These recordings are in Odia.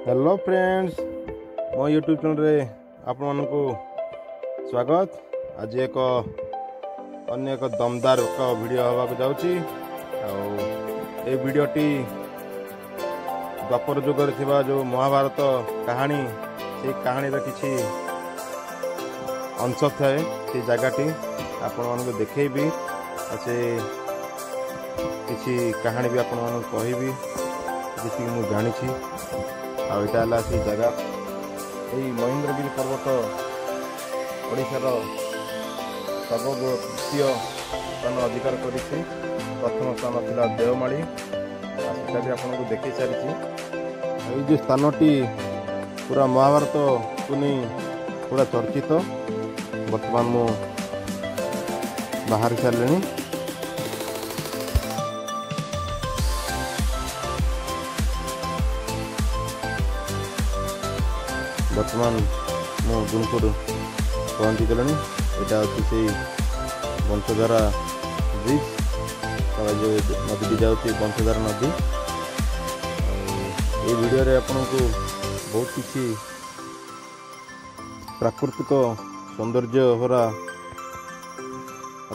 हेलो फ्रेंड्स, मो यूट्यूब चैनल रे आपण मानकु स्वागत। आज एक अन्य एक दमदार वीडियो हवा को जाउची। ए वीडियोटी द्वापर जुगर थिबा जो महाभारत कहानी से कहानी किसी अंश थाए से जगहटी आपण मानकु देखैबी से किसी कहानी भी आपण मानकु कहबी जी मुझे जानी। आईटा से जगह यही महेंद्रगिरी पर्वत ओडिशार सर्वोच्च स्थान अधिकार कर प्रथम स्थान था देवमाली। सेटा भी आपको देख सारी जो स्थानटी पूरा महाभारत को नहीं पूरा चर्चित। बर्तमान मु बाहर सारे बर्तमान मु गुणपुर पहुँची गलि। यहाँ अच्छी से बंशधारा ब्रिज जो नदी भी जाऊँगी बंशधारा नदी। ये वीडियो रे आपन को बहुत किसी प्राकृतिक सौंदर्य भरा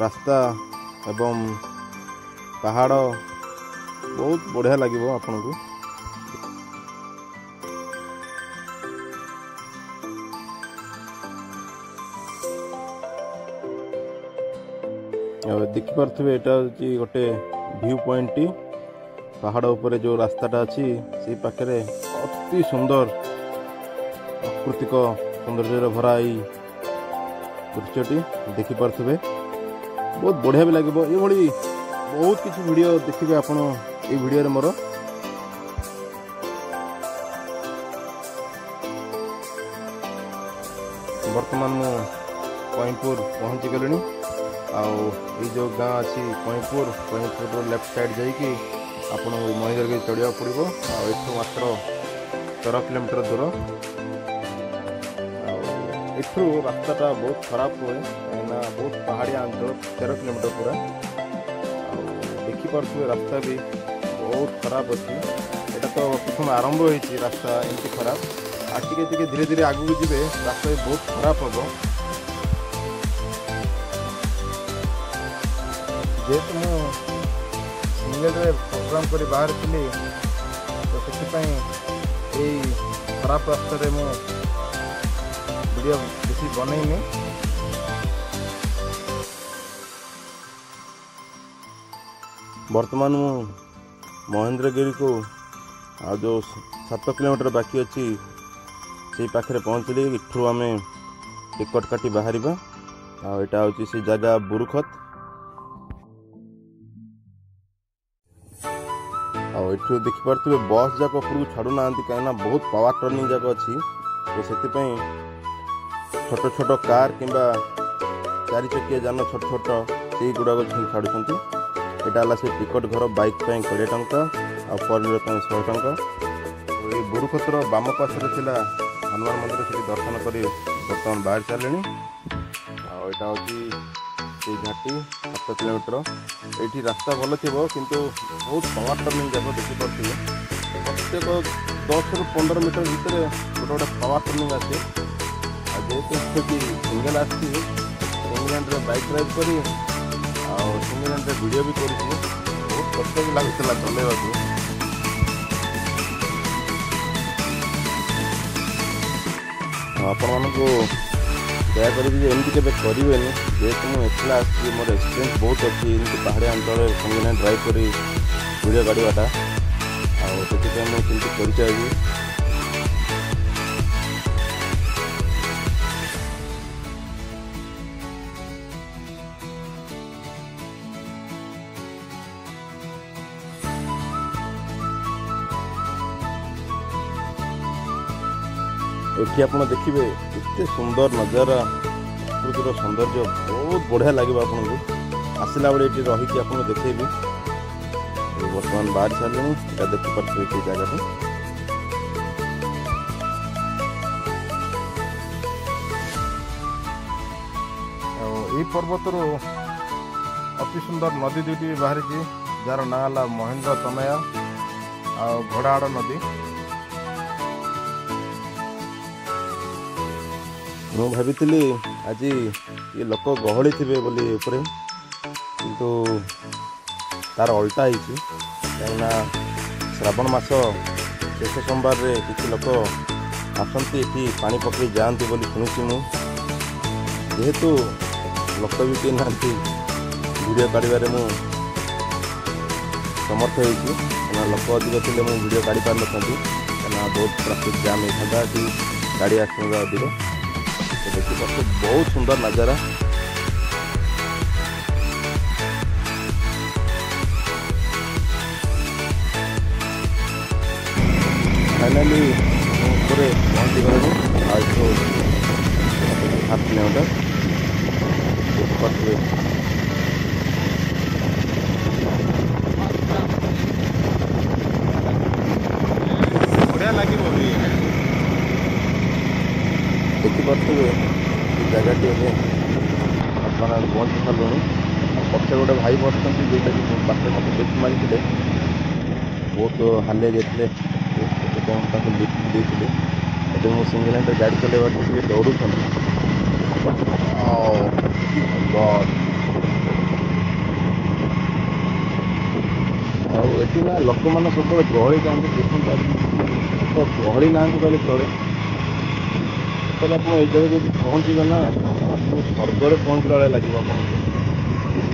रास्ता एवं पहाड़ बहुत बढ़िया लगे आपन को। देखिपे यहाँ हूँ गोटे व्यू पॉइंट टी पहाड़ उपर जो रास्ताटा अच्छी से पाखे अति सुंदर प्राकृतिक सौंदर्य भरा दृश्यटी देखिपे बहुत बढ़िया भी लगे। ये बहुत किसी वीडियो देखिए आपण ये वीडियो मोर बर्तमान मु कईपुर पहुँची गलिनी। ये जो गाँ अच्छी कईपुर लेफ्ट साइड जाकि आपन महेंद्रगिरी चढ़ा पड़ो। एठू मात्र 13 किलोमीटर दूर। एठू रास्ताटा बहुत खराब हुए कहीं बहुत पहाड़िया अंचल 13 किलोमीटर पूरा। देखिपे रास्ता भी बहुत खराब अच्छी। यहाँ तो प्रथम आरंभ होती रास्ता एमती खराब आगे धीरे धीरे आगू जी रास्ता भी बहुत खराब हम। जेहेतु मुझे प्रोग्राम कर बाहर थी तो से खराब रास्तार वीडियो बेसी बनईनी। बर्तमान मु महेंद्रगिरी को आ जो 7 किलोमीटर बाकी अच्छी से पाखे पहुँचली। इठू आम टिकट काटी बाहर। आटा हूँ से जगह बुरुखत। आठू देखिपे बस जाक उपरू छाड़ू ना कहीं बहुत पावर टर्निंग जाक अच्छी। तो से छोट छोट कार किंबा 4 चकिया जान छोट छोट से गुड़ाक छाड़ुंट। यहाँ से टिकट घर बाइक 20 टंका और 4 व्हीलर 100 टंका। ये बुरुखतर बाम पार्श्वे थिला हनुमान मंदिर से दर्शन कर बर्तमान बाहर सारे। यहाँ हूँ घाटी 7 किलोमीटर। ये रास्ता भल थी किंतु बहुत पावर टर्निंग जाक देखिपे प्रत्येक 10 ରୁ 15 मीटर भितर गोटे गोटे पावर टर्निंग आसे। जेहेतु कि सिंगल आसी सिंगल हैंड बाइक ड्राइव कर सिंगल हैंड वीडियो भी कर बहुत कष्ट भी लगुला चलैवा। आपण मानू दयाकर एमती के करें जेहेतु मुझे एकला आसी मोर एक्सपीरियंस बहुत अच्छी एमती पहाड़िया अंचल सिंगल हैंड ड्राइव कर वीडियो काढ़ाटा आते मुझे परिचय भी। एठी आप देखिए एते सुंदर नजारा प्रकृतिर सौंदर्य बहुत बढ़िया लगे। आपको आसला बेले ये रही आपको देखेबी। बर्तमान बाहर सारे यहाँ देखिपे जगह ये पर्वतर अति सुंदर नदी दुईटी बाहरी जार ना है महेंद्र तनया आ घोड़ाहाड़ नदी। ମୁଁ ଭାବିଥିଲି ଆଜି ये लोक गहଳି ଥିବେ ବୋଲି ଉପରେ, କିନ୍ତୁ ତାର ଅଲଟା ହେଇଛି। କାହିଁକିନା ଶ୍ରାବଣ ମାସ ଶେଷ ସୋମବାରରେ କିଛି ଲୋକ ଆସନ୍ତି ଏଠି ପାଣି ପକାଇ ଯାଆନ୍ତି ବୋଲି ଶୁଣିଛି ମୁଁ। ଯେହେତୁ ଲୋକ ବି କେହି ନାହାନ୍ତି ଭିଡ଼ିଓ କାଢ଼ିବାରେ ମୁଁ ସମର୍ଥ ହେଇଛି, କାରଣ ଲୋକ ଅଧିକ ଥିଲେ ମୁଁ ଭିଡ଼ିଓ କାଢ଼ି ପାରିନଥାନ୍ତି, କାରଣ ବହୁତ ଟ୍ରାଫିକ୍ ଜାମ୍ ହେଇଥାନ୍ତା, ଏଠି ଗାଡ଼ି ଆସିଥାନ୍ତା ଅଧିକ। तो ଦେଖିପାରୁଛ ବହୁତ ସୁନ୍ଦର ନଜାରା। फाइनाली ଉପରେ ପହଞ୍ଚିଗଲେଣି। ଆଉ ଏଠୁ 7 କିଲୋମିଟର ଦେଖିପାରୁଥିବେ। ବଢ଼ିଆ ଲାଗିବ ଦେଖିପାରୁଥିବେ ଏ ଜାଗାଟି ଏବେ ବର୍ତ୍ତମାନ ପହଞ୍ଚି ସାରିଲୁଣି। ପଛରେ ଗୋଟେ ଭାଇ ବସିଛନ୍ତି, ଯେଉଁଟାକି ପାଖରେ ମୋତେ ଲିଫ୍ଟ ମାଗିଥିଲେ, ବହୁତ ହାଲିଆ ଯାଇଥିଲେ, ସେଥିପାଇଁ ମୁଁ ତାଙ୍କୁ ଲିଫ୍ଟ ଦେଇଥିଲି। ଏବେ ମୁଁ ସିଙ୍ଗଲ ହ୍ୟାଣ୍ଡରେ ଗାଡ଼ି ଚଲାଇବାକୁ ଟିକେ ଡରୁଛନ୍ତି। ଆଉ ଏଠି ନା ଲୋକମାନେ ସବୁବେଳେ ଗହଳି ଯାଆନ୍ତି, ଦେଖନ୍ତୁ ଲୋକ ଗହଳି ନାହାନ୍ତି କହିଲେ ଚଳେ। ତାହେଲେ ଆପଣ ଏଇ ଜାଗାରେ ଯଦି ପହଞ୍ଚିବେ ନା, ସ୍ୱର୍ଗରେ ପହଞ୍ଚିଲା ଭଳିଆ ଲାଗିବ ଆପଣଙ୍କୁ।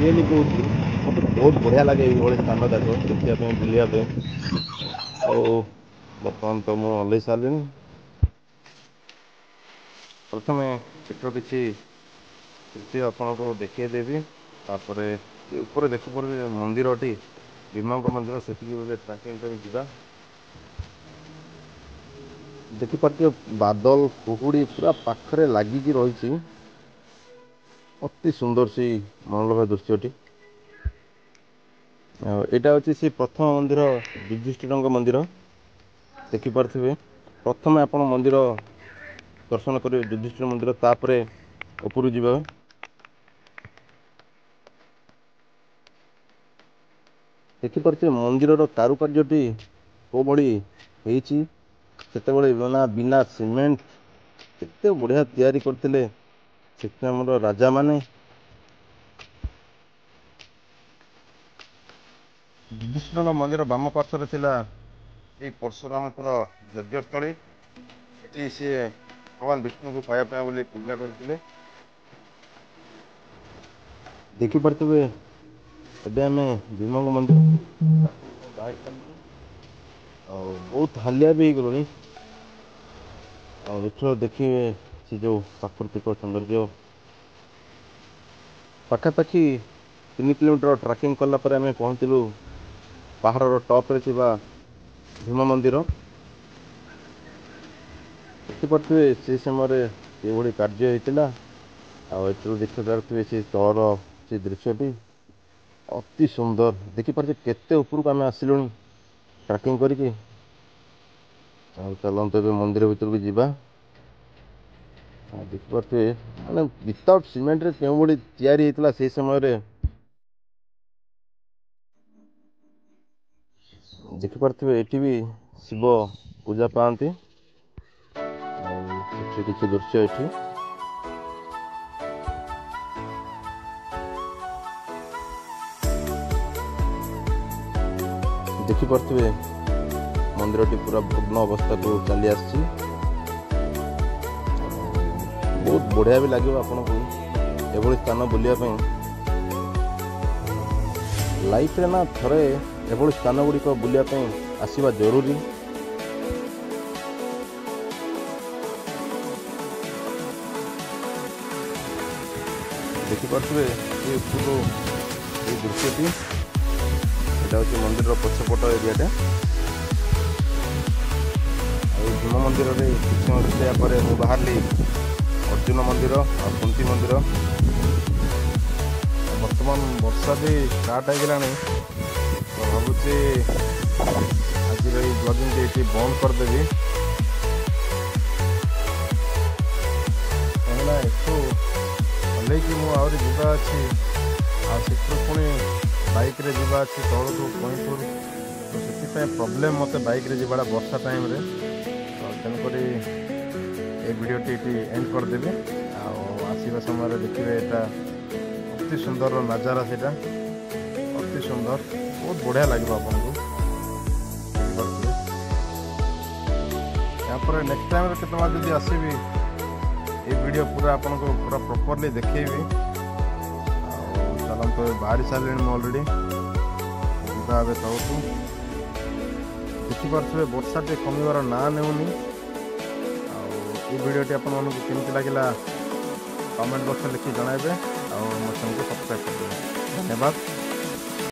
ରିଏଲି କହୁଛି, ମୋତେ ବହୁତ ବଢ଼ିଆ ଲାଗେ ଏଇଭଳି ସ୍ଥାନ ଯାକ ଦେଖିବା ପାଇଁ, ବୁଲିବା ପାଇଁ। ଆଉ ବର୍ତ୍ତମାନ ତ ମୁଁ ଓହ୍ଲେଇ ସାରିଲିଣି। ପ୍ରଥମେ ଏଠର କିଛି ଦୃଶ୍ୟ ଆପଣଙ୍କୁ ଦେଖାଇ ଦେବି, ତାପରେ ଉପରେ ଦେଖିପାରୁଥିବେ ମନ୍ଦିରଟି ଭୀମଙ୍କ ମନ୍ଦିର, ସେଠିକି ବୋଲେ ଟ୍ରାକିଂ କରି ଯିବା। ଦେଖିପାରୁଥିବେ ବାଦଲ କୁହୁଡ଼ି ପୁରା ପାଖରେ ଲାଗିକି ରହିଛି। ଅତି ସୁନ୍ଦର ସେଇ ମନୋଲୋଭା ଦୃଶ୍ୟଟି। ଆଉ ଏଇଟା ହେଉଛି ସେ ପ୍ରଥମ ମନ୍ଦିର, ଯୁଧିଷ୍ଠିରଙ୍କ ମନ୍ଦିର। ଦେଖିପାରୁଥିବେ ପ୍ରଥମେ ଆପଣ ମନ୍ଦିର ଦର୍ଶନ କରିବେ ଯୁଧିଷ୍ଠିର ମନ୍ଦିର, ତାପରେ ଉପରୁ ଯିବା। ଦେଖିପାରୁଥିବେ ମନ୍ଦିରର କାରୁକାର୍ଯ୍ୟଟି କୋଉଭଳି ହେଇଛି। ସେତେବେଳେ ବିନା ସିମେଣ୍ଟ କେତେ ବଢ଼ିଆ ତିଆରି କରିଥିଲେ ସେଥିପାଇଁ ଆମର ରାଜାମାନେ। ଯୁଧିଷ୍ଠିରଙ୍କ ମନ୍ଦିର ବାମ ପାର୍ଶ୍ୱରେ ଥିଲା ଏଇ ପରଶୁରାମଙ୍କର ଯଜ୍ଞସ୍ଥଳୀ। ଏଠି ସିଏ ଭଗବାନ ବିଷ୍ଣୁଙ୍କୁ ପାଇବା ପାଇଁ ବୋଲି ପୂଜା କରିଥିଲେ। ଦେଖିପାରୁଥିବେ ଏବେ ଆମେ ଭୀମଙ୍କ ମନ୍ଦିର ଆଉ ବହୁତ ହାଲିଆ ବି ହେଇଗଲୁଣି। ଆଉ ଏଥର ଦେଖିବେ ସେ ଯେଉଁ ପ୍ରାକୃତିକ ସୌନ୍ଦର୍ଯ୍ୟ। ପାଖାପାଖି 3 କିଲୋମିଟର ଟ୍ରାକିଂ କଲା ପରେ ଆମେ ପହଞ୍ଚିଲୁ ପାହାଡ଼ର ଟପ୍ରେ ଥିବା ଭୀମ ମନ୍ଦିର। ଦେଖିପାରୁଥିବେ ସେ ସମୟରେ ଏଭଳି କାର୍ଯ୍ୟ ହେଇଥିଲା। ଆଉ ଏଥିରୁ ଦେଖିପାରୁଥିବେ ସେ ତଳର ସେ ଦୃଶ୍ୟଟି ଅତି ସୁନ୍ଦର। ଦେଖିପାରୁଥିବେ କେତେ ଉପରକୁ ଆମେ ଆସିଲୁଣି ଟ୍ରାକିଂ କରିକି। ଆଉ ଚାଲନ୍ତୁ ଏବେ ମନ୍ଦିର ଭିତରକୁ ଯିବା। ଦେଖିପାରୁଥିବେ ମାନେ ୱିଥାଉଟ୍ ସିମେଣ୍ଟରେ କେଉଁଭଳି ତିଆରି ହେଇଥିଲା ସେଇ ସମୟରେ। ଦେଖିପାରୁଥିବେ ଏଠି ବି ଶିବ ପୂଜା ପାଆନ୍ତି। ଆଉ ସେଠି କିଛି ଦୃଶ୍ୟ ଏଠି ଦେଖିପାରୁଥିବେ ମନ୍ଦିରଟି ପୁରା ଭଗ୍ନ ଅବସ୍ଥାକୁ ଚାଲି ଆସିଛି। ବହୁତ ବଢ଼ିଆ ବି ଲାଗିବ ଆପଣଙ୍କୁ ଏଭଳି ସ୍ଥାନ ବୁଲିବା ପାଇଁ। ଲାଇଫରେ ନା ଥରେ ଏଭଳି ସ୍ଥାନ ଗୁଡ଼ିକ ବୁଲିବା ପାଇଁ ଆସିବା ଜରୁରୀ। ଦେଖିପାରୁଥିବେ ଏ ଉପରୁ এই ଦୃଶ୍ୟଟି, এটা ହେଉଛି ମନ୍ଦିରର ପଛପଟ ଏରିଆଟା। ଆଉ ଭୀମ ମନ୍ଦିରରେ କିଛି ସମୟ ଦେଖିବା ପରେ ମୁଁ ବାହାରିଲି ଅର୍ଜୁନ ମନ୍ଦିର ଆଉ କୁନ୍ତୀ ମନ୍ଦିର। ବର୍ତ୍ତମାନ ବର୍ଷା ବି ଷ୍ଟାର୍ଟ ହେଇଗଲାଣି, ତ ଭାବୁଛି ଆଜିର ଏଇ ବ୍ଲଗିଂଟି ଏଠି ବନ୍ଦ କରିଦେବି। କାହିଁକିନା ଏଠୁ ଓହ୍ଲେଇକି ମୁଁ ଆହୁରି ଯିବା ଅଛି, ଆଉ ସେଠୁ ପୁଣି ବାଇକ୍ରେ ଯିବା ଅଛି ତଳକୁ କଇଁପୁର। ତ ସେଥିପାଇଁ ପ୍ରୋବ୍ଲେମ୍ ମୋତେ ବାଇକ୍ରେ ଯିବାଟା ବର୍ଷା ଟାଇମ୍ରେ। ତ ତେଣୁକରି ଏ ଭିଡ଼ିଓଟି ଏଠି ଏଣ୍ଡ କରିଦେବି। ଆଉ ଆସିବା ସମୟରେ ଦେଖିବେ ଏଇଟା ଅତି ସୁନ୍ଦର ନଜାରା, ସେଇଟା ଅତି ସୁନ୍ଦର, ବହୁତ ବଢ଼ିଆ ଲାଗିବ ଆପଣଙ୍କୁ। ତାପରେ ନେକ୍ସଟ ଟାଇମ୍ରେ କେତେବେଳେ ଯଦି ଆସିବି ଏ ଭିଡ଼ିଓ ପୁରା ଆପଣଙ୍କୁ ପୁରା ପ୍ରପରଲି ଦେଖେଇବି। ଆଉ ଚାଲନ୍ତୁ ବାହାରି ସାରିଲିଣି ମୁଁ ଅଲରେଡ଼ି, ଯିବା ଏବେ ତଳକୁ। ଦେଖିପାରୁଥିବେ ବର୍ଷା ଟିକେ କମିବାର ନାଁ ନେଉନି। ଆଉ ଏ ଭିଡ଼ିଓଟି ଆପଣମାନଙ୍କୁ କେମିତି ଲାଗିଲା କମେଣ୍ଟ ବକ୍ସରେ ଲେଖି ଜଣାଇବେ। ଆଉ ମୋ ଚ୍ୟାନେଲକୁ ସବସ୍କ୍ରାଇବ୍ କରିଦେବେ। ଧନ୍ୟବାଦ।